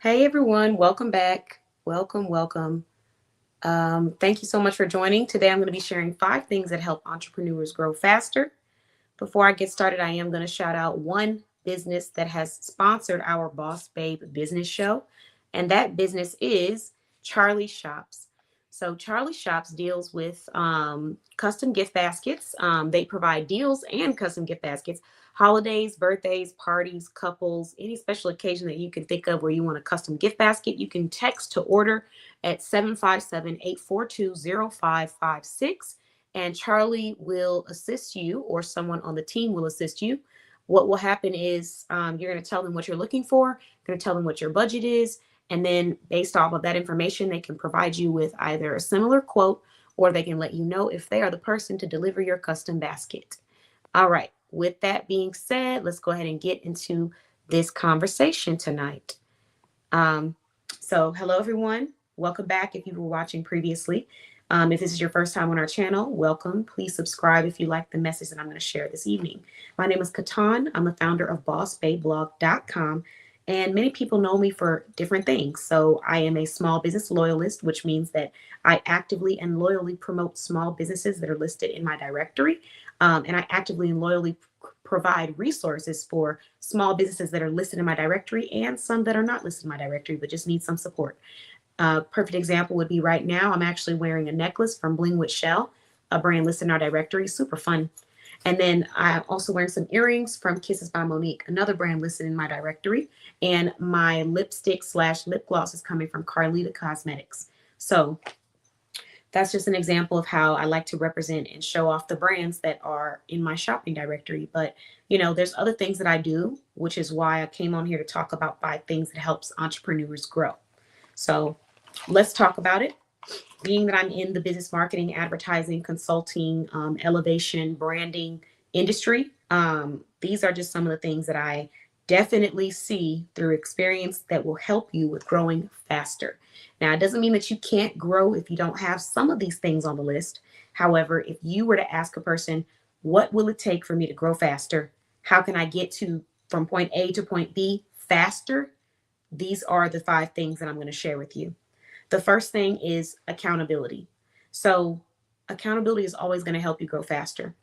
Hey everyone, welcome back. Welcome. Thank you so much for joining. Today I'm going to be sharing 5 things that help entrepreneurs grow faster. Before I get started, I am going to shout out one business that has sponsored our Boss Babe business show, and that business is Charlie Shops. So, Charlie Shops deals with custom gift baskets. They provide deals and custom gift baskets, holidays, birthdays, parties, couples, any special occasion that you can think of where you want a custom gift basket. You can text to order at 757-842-0556, and Charlie will assist you, or someone on the team will assist you. What will happen is you're going to tell them what you're looking for, you're going to tell them what your budget is, and then based off of that information, they can provide you with either a similar quote or they can let you know if they are the person to deliver your custom basket. All right, with that being said, let's go ahead and get into this conversation tonight. Um, hello everyone. Welcome back if you were watching previously. If this is your first time on our channel, welcome. Please subscribe if you like the message that I'm going to share this evening. My name is Katan. I'm the founder of BossBabeBlog.com, and many people know me for different things. So I am a small business loyalist, which means that I actively and loyally promote small businesses that are listed in my directory, and I actively and loyally provide resources for small businesses that are listed in my directory and some that are not listed in my directory but just need some support. Perfect example would be right now, I'm actually wearing a necklace from Bling with Shell, a brand listed in our directory, super fun. And then I'm also wearing some earrings from Kisses by Monique, another brand listed in my directory. And my lipstick slash lip gloss is coming from Carlita Cosmetics. So that's just an example of how I like to represent and show off the brands that are in my shopping directory. But, there's other things that I do, which is why I came on here to talk about 5 things that helps entrepreneurs grow. So let's talk about it. Being that I'm in the business marketing, advertising, consulting, elevation, branding industry, these are just some of the things that I definitely see through experience that will help you with growing faster. Now, it doesn't mean that you can't grow if you don't have some of these things on the list. However, if you were to ask a person, what will it take for me to grow faster? How can I get to from point A to point B faster? These are the 5 things that I'm going to share with you. The first thing is accountability. So, accountability is always going to help you grow faster.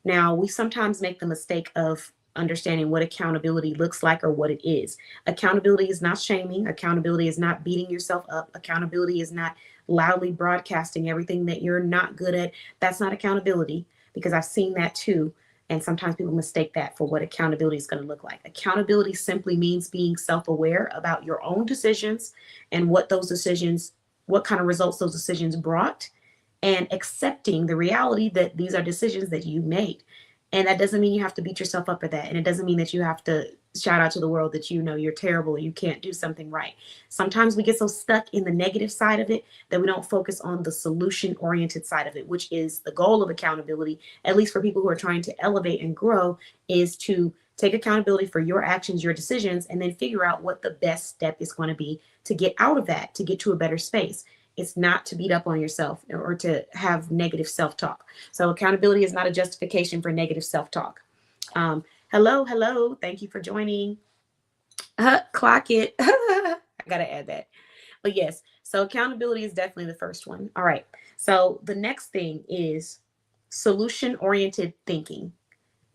Now, we sometimes make the mistake of understanding what accountability looks like or what it is. Accountability is not shaming, accountability is not beating yourself up, accountability is not loudly broadcasting everything that you're not good at. That's not accountability, because I've seen that too. And sometimes people mistake that for what accountability is going to look like. Accountability simply means being self aware about your own decisions and what kind of results those decisions brought, and accepting the reality that these are decisions that you made. And that doesn't mean you have to beat yourself up for that. And it doesn't mean that you have to shout out to the world that you're terrible or you can't do something right. Sometimes we get so stuck in the negative side of it that we don't focus on the solution oriented side of it, which is the goal of accountability, at least for people who are trying to elevate and grow, is to take accountability for your actions, your decisions, and then figure out what the best step is going to be to get out of that, to get to a better space. It's not to beat up on yourself or to have negative self-talk. So accountability is not a justification for negative self-talk. Hello. Thank you for joining. Clock it. I got to add that. But yes, so accountability is definitely the first one. All right. So the next thing is solution-oriented thinking.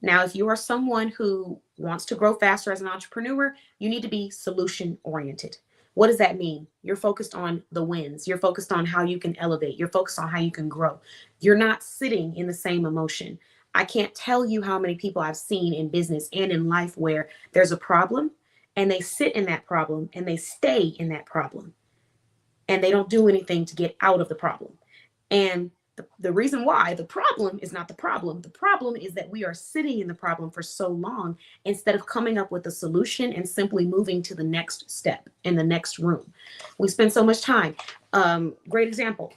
Now, if you are someone who wants to grow faster as an entrepreneur, you need to be solution oriented. What does that mean? You're focused on the wins. You're focused on how you can elevate. You're focused on how you can grow. You're not sitting in the same emotion. I can't tell you how many people I've seen in business and in life where there's a problem and they sit in that problem and they stay in that problem and they don't do anything to get out of the problem. And the reason why the problem is not the problem. The problem is that we are sitting in the problem for so long instead of coming up with a solution and simply moving to the next step in the next room. We spend so much time. Great example.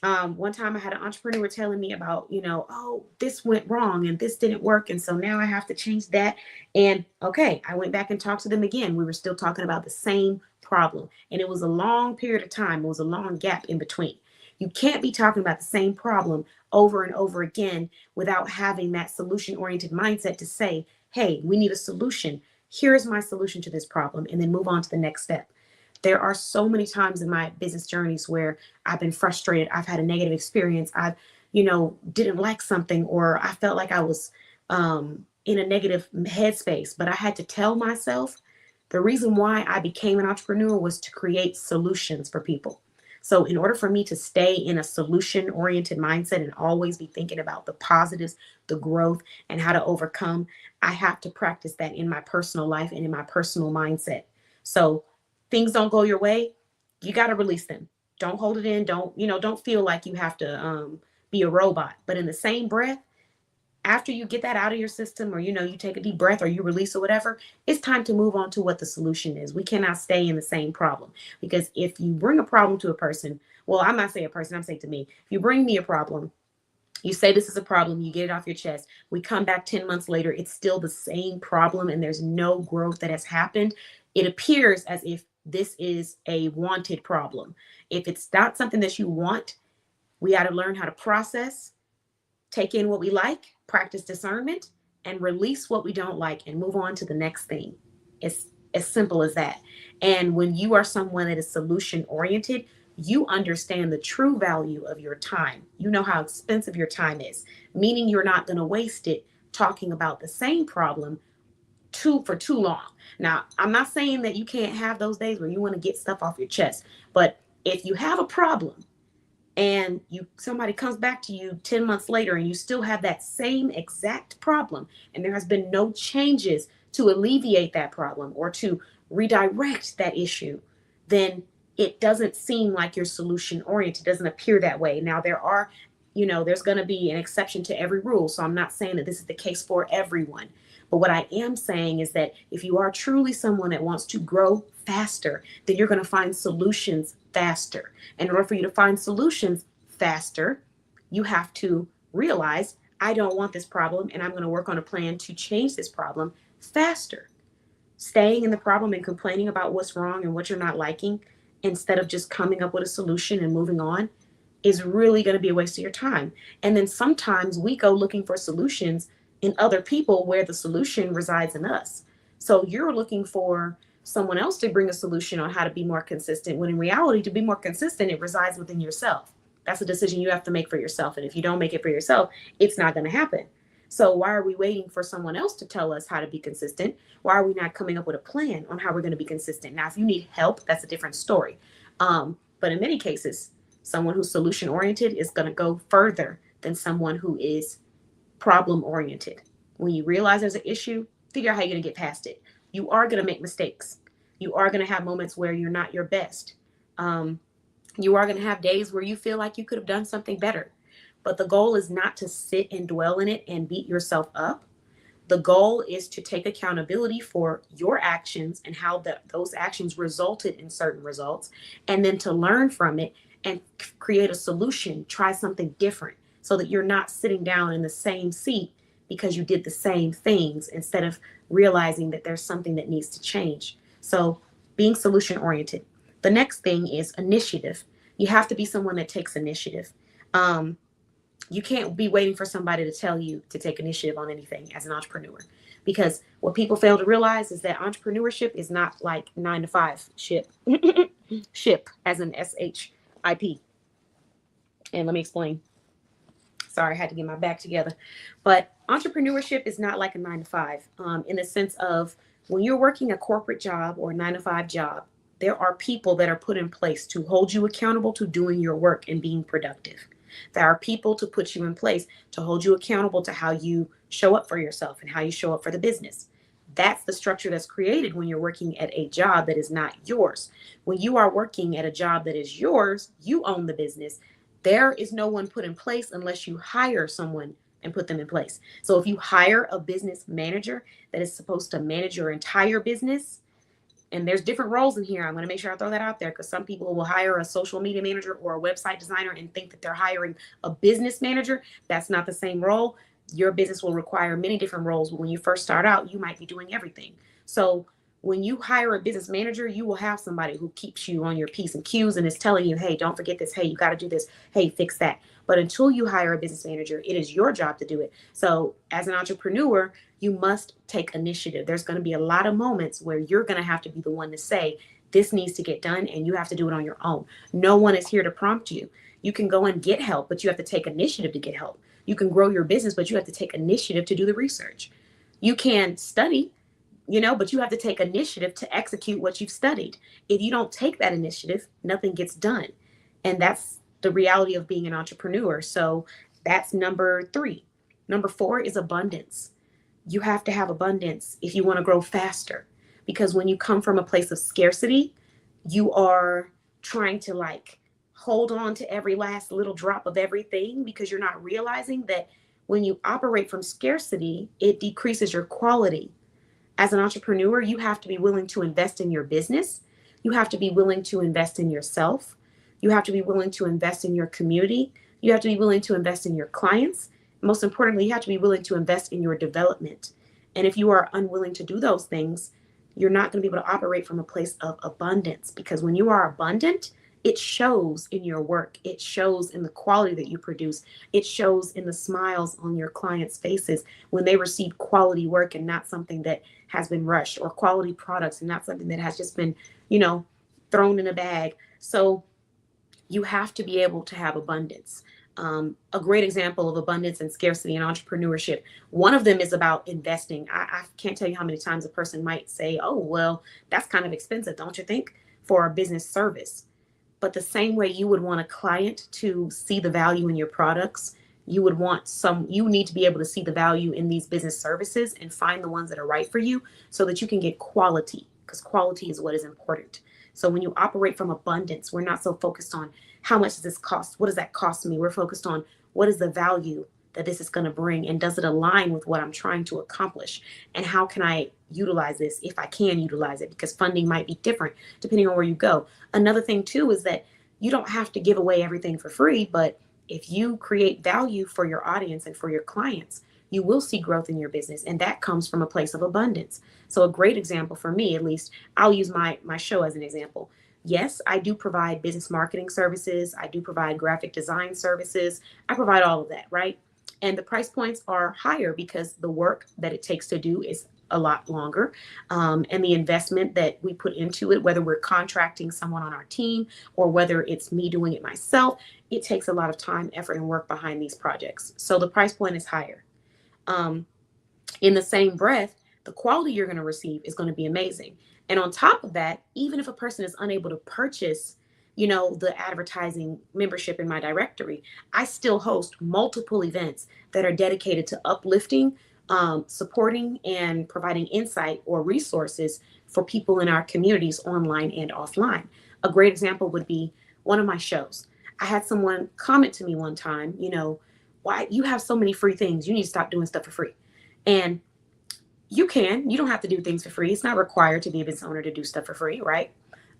One time I had an entrepreneur telling me about, oh, this went wrong and this didn't work. And so now I have to change that. And okay, I went back and talked to them again. We were still talking about the same problem. And it was a long period of time. It was a long gap in between. You can't be talking about the same problem over and over again without having that solution-oriented mindset to say, hey, we need a solution. Here's my solution to this problem, and then move on to the next step. There are so many times in my business journeys where I've been frustrated, I've had a negative experience, I've, didn't like something, or I felt like I was in a negative headspace. But I had to tell myself the reason why I became an entrepreneur was to create solutions for people. So, in order for me to stay in a solution oriented mindset and always be thinking about the positives, the growth, and how to overcome, I have to practice that in my personal life and in my personal mindset. So, things don't go your way, you got to release them. Don't hold it in. Don't feel like you have to be a robot. But in the same breath, after you get that out of your system, or you take a deep breath or you release or whatever, it's time to move on to what the solution is. We cannot stay in the same problem, because if you bring a problem to a person, well, I'm not saying a person, I'm saying to me, if you bring me a problem, you say this is a problem, you get it off your chest, we come back 10 months later, it's still the same problem and there's no growth that has happened, it appears as if this is a wanted problem. If it's not something that you want, we got to learn how to process, take in what we like, practice discernment, and release what we don't like and move on to the next thing. It's as simple as that. And when you are someone that is solution oriented, you understand the true value of your time. You know how expensive your time is, meaning you're not going to waste it talking about the same problem for too long. Now, I'm not saying that you can't have those days where you want to get stuff off your chest, but if you have a problem and somebody comes back to you 10 months later and you still have that same exact problem, and there has been no changes to alleviate that problem or to redirect that issue, then it doesn't seem like you're solution oriented. It doesn't appear that way. Now, there's going to be an exception to every rule, so I'm not saying that this is the case for everyone. But what I am saying is that if you are truly someone that wants to grow faster, then you're going to find solutions faster. And in order for you to find solutions faster, you have to realize, I don't want this problem, and I'm going to work on a plan to change this problem faster. Staying in the problem and complaining about what's wrong and what you're not liking, instead of just coming up with a solution and moving on, is really going to be a waste of your time. And then sometimes we go looking for solutions in other people where the solution resides in us. So you're looking for someone else to bring a solution on how to be more consistent, when in reality, to be more consistent, it resides within yourself. That's a decision you have to make for yourself. And if you don't make it for yourself, it's not going to happen. So why are we waiting for someone else to tell us how to be consistent? Why are we not coming up with a plan on how we're going to be consistent? Now, if you need help, that's a different story. But in many cases, someone who's solution oriented is going to go further than someone who is problem oriented. When you realize there's an issue, figure out how you're going to get past it. You are going to make mistakes. You are going to have moments where you're not your best. You are going to have days where you feel like you could have done something better. But the goal is not to sit and dwell in it and beat yourself up. The goal is to take accountability for your actions and how those actions resulted in certain results, and then to learn from it and create a solution, try something different, so that you're not sitting down in the same seat because you did the same things, instead of realizing that there's something that needs to change. So being solution oriented. The next thing is initiative. You have to be someone that takes initiative. You can't be waiting for somebody to tell you to take initiative on anything as an entrepreneur, because what people fail to realize is that entrepreneurship is not like 9 to 5 ship, ship as in SHIP. And let me explain. Sorry, I had to get my back together. But entrepreneurship is not like a 9 to 5 in the sense of, when you're working a corporate job or a 9 to 5 job, there are people that are put in place to hold you accountable to doing your work and being productive. There are people to put you in place to hold you accountable to how you show up for yourself and how you show up for the business. That's the structure that's created when you're working at a job that is not yours. When you are working at a job that is yours, you own the business. There is no one put in place unless you hire someone and put them in place. So if you hire a business manager that is supposed to manage your entire business, and there's different roles in here, I'm going to make sure I throw that out there, because some people will hire a social media manager or a website designer and think that they're hiring a business manager. That's not the same role. Your business will require many different roles, but when you first start out, you might be doing everything. So when you hire a business manager, you will have somebody who keeps you on your P's and Q's and is telling you, hey, don't forget this. Hey, you got to do this. Hey, fix that. But until you hire a business manager, it is your job to do it. So as an entrepreneur, you must take initiative. There's going to be a lot of moments where you're going to have to be the one to say, this needs to get done, and you have to do it on your own. No one is here to prompt you. You can go and get help, but you have to take initiative to get help. You can grow your business, but you have to take initiative to do the research. You can study, but you have to take initiative to execute what you've studied. If you don't take that initiative, nothing gets done. And that's the reality of being an entrepreneur. So that's number 3. Number 4 is abundance. You have to have abundance if you want to grow faster. Because when you come from a place of scarcity, you are trying to hold on to every last little drop of everything, because you're not realizing that when you operate from scarcity, it decreases your quality. As an entrepreneur, you have to be willing to invest in your business. You have to be willing to invest in yourself. You have to be willing to invest in your community. You have to be willing to invest in your clients. Most importantly, you have to be willing to invest in your development. And if you are unwilling to do those things, you're not going to be able to operate from a place of abundance, because when you are abundant, it shows in your work. It shows in the quality that you produce. It shows in the smiles on your clients' faces when they receive quality work and not something that has been rushed, or quality products and not something that has just been, thrown in a bag. So you have to be able to have abundance. A great example of abundance and scarcity in entrepreneurship, one of them is about investing. I can't tell you how many times a person might say, oh, well, that's kind of expensive, don't you think, for a business service? But the same way you would want a client to see the value in your products, you need to be able to see the value in these business services and find the ones that are right for you so that you can get quality, because quality is what is important. So when you operate from abundance, we're not so focused on how much does this cost? What does that cost me? We're focused on what is the value that this is going to bring, and does it align with what I'm trying to accomplish? And how can I utilize this if I can utilize it? Because funding might be different depending on where you go. Another thing too is that you don't have to give away everything for free, but if you create value for your audience and for your clients, you will see growth in your business, and that comes from a place of abundance. So a great example for me, at least, I'll use my show as an example. Yes, I do provide business marketing services. I do provide graphic design services. I provide all of that, right? And the price points are higher because the work that it takes to do is a lot longer. And the investment that we put into it, whether we're contracting someone on our team or whether it's me doing it myself, it takes a lot of time, effort, and work behind these projects. So the price point is higher. In the same breath, the quality you're going to receive is going to be amazing. And on top of that, even if a person is unable to purchase, the advertising membership in my directory, I still host multiple events that are dedicated to uplifting, supporting, and providing insight or resources for people in our communities online and offline. A great example would be one of my shows. I had someone comment to me one time, why you have so many free things? You need to stop doing stuff for free. And you don't have to do things for free. It's not required to be a business owner to do stuff for free, right?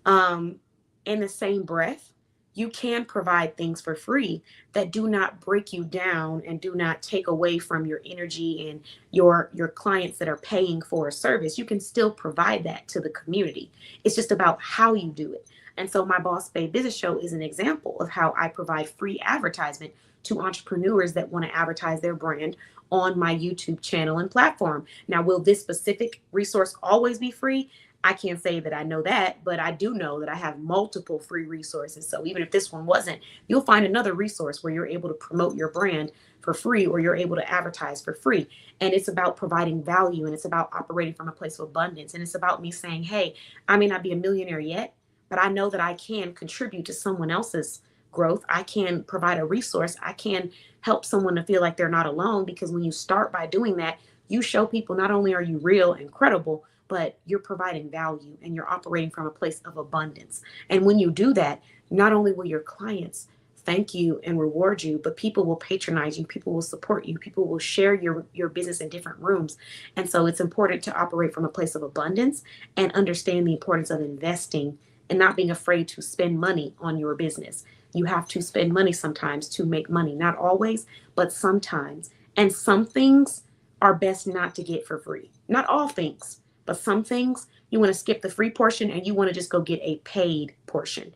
In the same breath, you can provide things for free that do not break you down and do not take away from your energy and your clients that are paying for a service. You can still provide that to the community. It's just about how you do it. And so my Boss Babe Business Show is an example of how I provide free advertisement to entrepreneurs that want to advertise their brand on my YouTube channel and platform. Now, will this specific resource always be free? I can't say that I know that, but I do know that I have multiple free resources. So even if this one wasn't, you'll find another resource where you're able to promote your brand for free, or you're able to advertise for free. And it's about providing value, and it's about operating from a place of abundance. And it's about me saying, hey, I may not be a millionaire yet, but I know that I can contribute to someone else's growth. I can provide a resource. I can help someone to feel like they're not alone, because when you start by doing that, you show people not only are you real and credible, but you're providing value and you're operating from a place of abundance. And when you do that, not only will your clients thank you and reward you, but people will patronize you, people will support you, people will share your business in different rooms. And so it's important to operate from a place of abundance and understand the importance of investing and not being afraid to spend money on your business. You have to spend money sometimes to make money, not always, but sometimes. And some things are best not to get for free. Not all things, but some things you want to skip the free portion and you want to just go get a paid portion.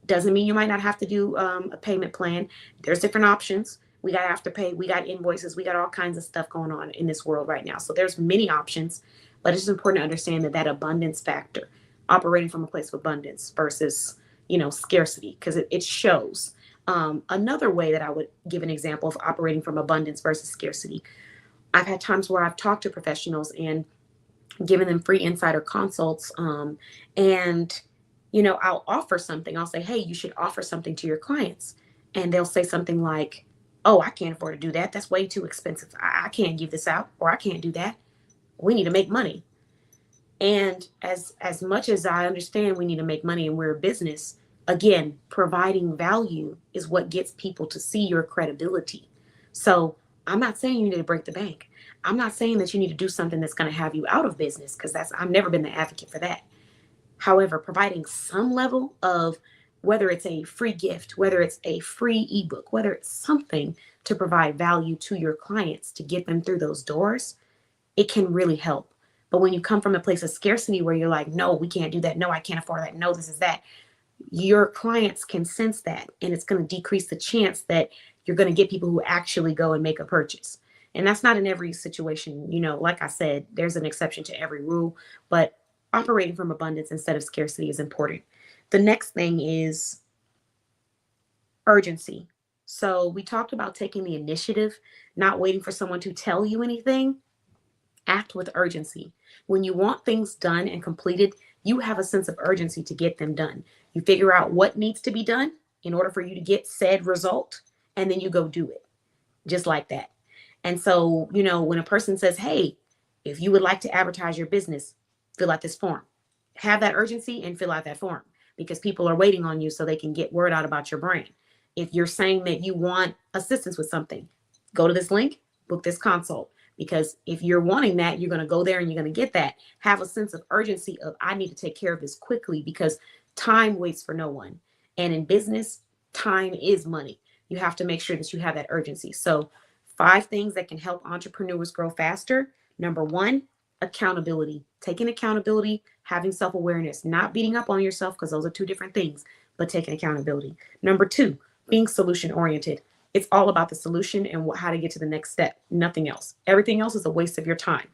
Doesn't mean you might not have to do a payment plan. There's different options. We got Afterpay, we got invoices, we got all kinds of stuff going on in this world right now. So there's many options, but it's important to understand that abundance factor, operating from a place of abundance versus, scarcity, because it shows. Another way that I would give an example of operating from abundance versus scarcity, I've had times where I've talked to professionals and given them free insider consults. And, I'll offer something. I'll say, hey, you should offer something to your clients. And they'll say something like, oh, I can't afford to do that. That's way too expensive. I can't give this out, or I can't do that. We need to make money. And as much as I understand we need to make money and we're a business, again, providing value is what gets people to see your credibility. So I'm not saying you need to break the bank. I'm not saying that you need to do something that's going to have you out of business, because I've never been the advocate for that. However, providing some level of, whether it's a free gift, whether it's a free ebook, whether it's something to provide value to your clients to get them through those doors, it can really help. But when you come from a place of scarcity where you're like, no, we can't do that. No, I can't afford that. No, this is that. Your clients can sense that, and it's going to decrease the chance that you're going to get people who actually go and make a purchase. And that's not in every situation. Like I said, there's an exception to every rule, but operating from abundance instead of scarcity is important. The next thing is urgency. So we talked about taking the initiative, not waiting for someone to tell you anything. Act with urgency. When you want things done and completed, you have a sense of urgency to get them done. You figure out what needs to be done in order for you to get said result, and then you go do it just like that. And so, when a person says, hey, if you would like to advertise your business, fill out this form. Have that urgency and fill out that form, because people are waiting on you so they can get word out about your brand. If you're saying that you want assistance with something, go to this link, book this consult. Because if you're wanting that, you're going to go there and you're going to get that. Have a sense of urgency of, I need to take care of this quickly, because time waits for no one. And in business, time is money. You have to make sure that you have that urgency. So 5 things that can help entrepreneurs grow faster. Number 1, accountability. Taking accountability, having self-awareness, not beating up on yourself, because those are 2 different things, but taking accountability. Number 2, being solution-oriented. It's all about the solution and how to get to the next step, nothing else. Everything else is a waste of your time.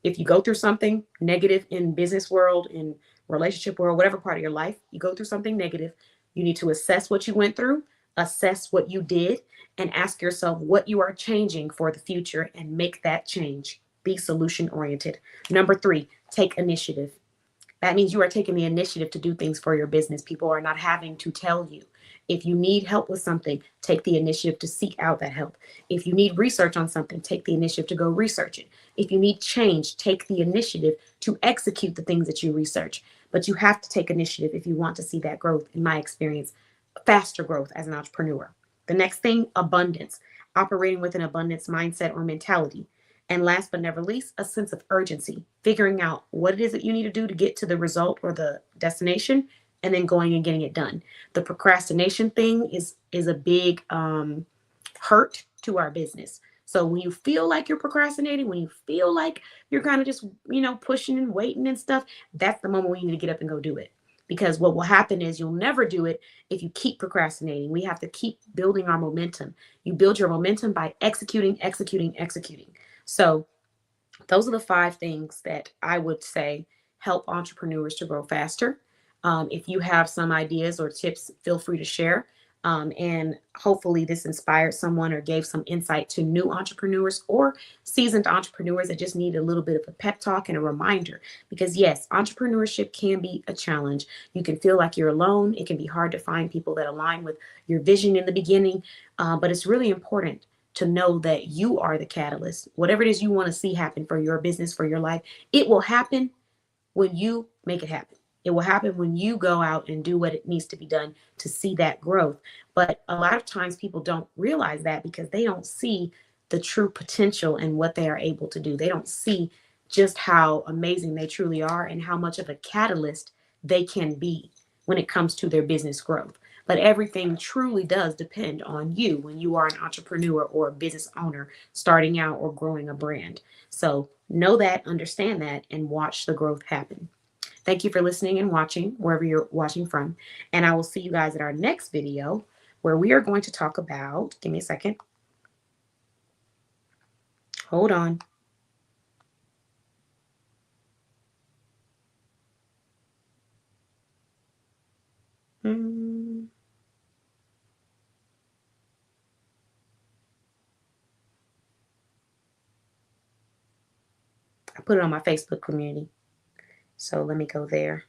If you go through something negative in business world, in relationship world, whatever part of your life, you go through something negative, you need to assess what you went through, assess what you did, and ask yourself what you are changing for the future and make that change. Be solution oriented. Number 3, take initiative. That means you are taking the initiative to do things for your business. People are not having to tell you. If you need help with something, take the initiative to seek out that help. If you need research on something, take the initiative to go research it. If you need change, take the initiative to execute the things that you research. But you have to take initiative if you want to see that growth, in my experience, faster growth as an entrepreneur. The next thing, abundance, operating with an abundance mindset or mentality. And last but never least, a sense of urgency, figuring out what it is that you need to do to get to the result or the destination, and then going and getting it done. The procrastination thing is a big hurt to our business. So when you feel like you're procrastinating, when you feel like you're kind of just, pushing and waiting and stuff, that's the moment when you need to get up and go do it. Because what will happen is you'll never do it if you keep procrastinating. We have to keep building our momentum. You build your momentum by executing. So those are the 5 things that I would say help entrepreneurs to grow faster. If you have some ideas or tips, feel free to share. And hopefully this inspired someone or gave some insight to new entrepreneurs or seasoned entrepreneurs that just need a little bit of a pep talk and a reminder. Because yes, entrepreneurship can be a challenge. You can feel like you're alone. It can be hard to find people that align with your vision in the beginning. But it's really important to know that you are the catalyst. Whatever it is you want to see happen for your business, for your life, it will happen when you make it happen. It will happen when you go out and do what it needs to be done to see that growth. But a lot of times people don't realize that because they don't see the true potential in what they are able to do. They don't see just how amazing they truly are and how much of a catalyst they can be when it comes to their business growth. But everything truly does depend on you when you are an entrepreneur or a business owner starting out or growing a brand. So know that, understand that, and watch the growth happen. Thank you for listening and watching wherever you're watching from. And I will see you guys at our next video where we are going to talk about, give me a second. Hold on. Hmm. I put it on my Facebook community. So let me go there.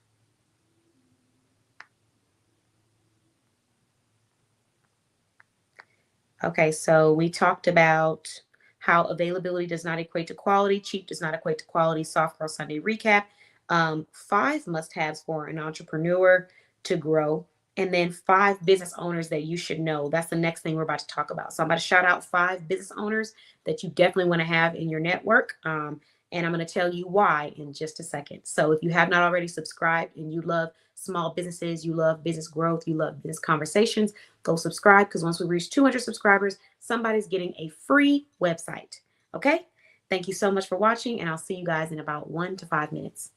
Okay, so we talked about how availability does not equate to quality, cheap does not equate to quality, Soft Girl Sunday recap, 5 must-haves for an entrepreneur to grow, and then 5 business owners that you should know. That's the next thing we're about to talk about. So I'm about to shout out 5 business owners that you definitely want to have in your network, and I'm going to tell you why in just a second. So if you have not already subscribed and you love small businesses, you love business growth, you love business conversations, go subscribe, because once we reach 200 subscribers, somebody's getting a free website. Okay? Thank you so much for watching, and I'll see you guys in about 1 to 5 minutes.